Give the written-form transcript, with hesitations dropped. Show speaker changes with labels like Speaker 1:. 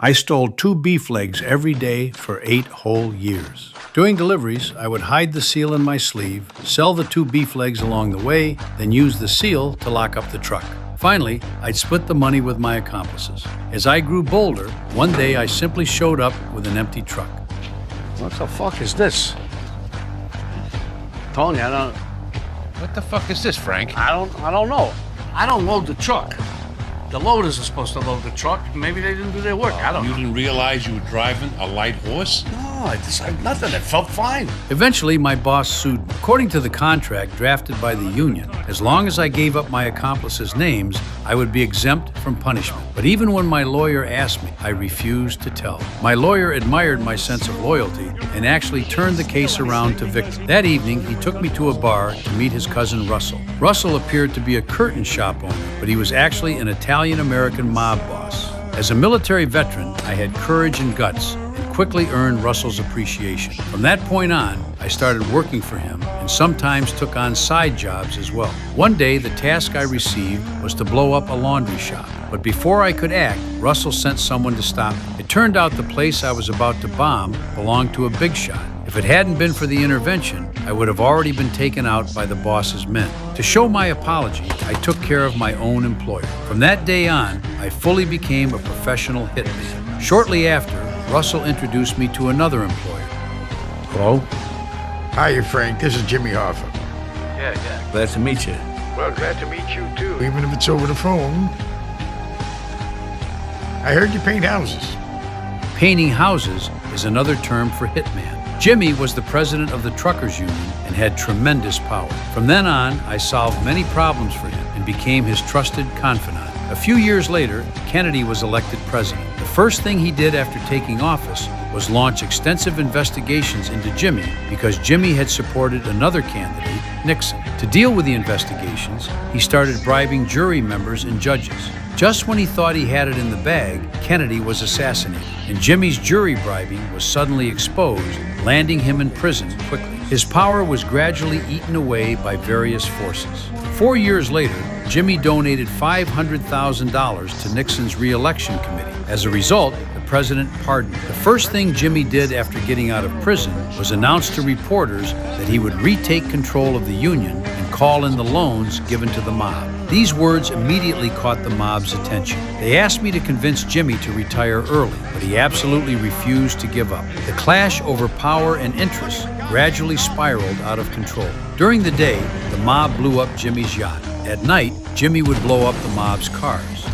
Speaker 1: I stole 2 beef legs every day for 8 whole years. Doing deliveries, I would hide the seal in my sleeve, sell the 2 beef legs along the way, then use the seal to lock up the truck. Finally, I'd split the money with my accomplices. As I grew bolder, one day I simply showed up with an empty truck.
Speaker 2: What the fuck is this? Tony,
Speaker 3: What the fuck is this, Frank?
Speaker 2: I don't know. I don't load the truck. The loaders are supposed to load the truck. Maybe they didn't do their work. I don't
Speaker 3: You
Speaker 2: know.
Speaker 3: didn't realize you were driving a light horse?
Speaker 2: No, I decided nothing. It felt fine.
Speaker 1: Eventually, my boss sued me. According to the contract drafted by the union, as long as I gave up my accomplices' names, I would be exempt from punishment. But even when my lawyer asked me, I refused to tell. My lawyer admired my sense of loyalty and actually turned the case around to victim. That evening, he took me to a bar to meet his cousin Russell. Russell appeared to be a curtain shop owner, but he was actually an Italian-American mob boss. As a military veteran, I had courage and guts and quickly earned Russell's appreciation. From that point on, I started working for him and sometimes took on side jobs as well. One day, the task I received was to blow up a laundry shop. But before I could act, Russell sent someone to stop me. It turned out the place I was about to bomb belonged to a big shot. If it hadn't been for the intervention, I would have already been taken out by the boss's men. To show my apology, I took care of my own employer. From that day on, I fully became a professional hitman. Shortly after, Russell introduced me to another employer.
Speaker 2: Hello?
Speaker 4: Hiya, Frank. This is Jimmy Hoffa.
Speaker 2: Yeah. Glad to meet you.
Speaker 4: Well, glad to meet you, too. Even if it's over the phone. I heard you paint houses.
Speaker 1: Painting houses is another term for hitman. Jimmy was the president of the truckers union and had tremendous power. From then on, I solved many problems for him and became his trusted confidant. A few years later, Kennedy was elected president. The first thing he did after taking office was launch extensive investigations into Jimmy because Jimmy had supported another candidate, Nixon. To deal with the investigations, he started bribing jury members and judges. Just when he thought he had it in the bag, Kennedy was assassinated, and Jimmy's jury bribing was suddenly exposed, landing him in prison quickly. His power was gradually eaten away by various forces. 4 years later, Jimmy donated $500,000 to Nixon's re-election committee. As a result, the president pardoned him. The first thing Jimmy did after getting out of prison was announce to reporters that he would retake control of the union and call in the loans given to the mob. These words immediately caught the mob's attention. They asked me to convince Jimmy to retire early, but he absolutely refused to give up. The clash over power and interests gradually spiraled out of control. During the day, the mob blew up Jimmy's yacht. At night, Jimmy would blow up the mob's cars.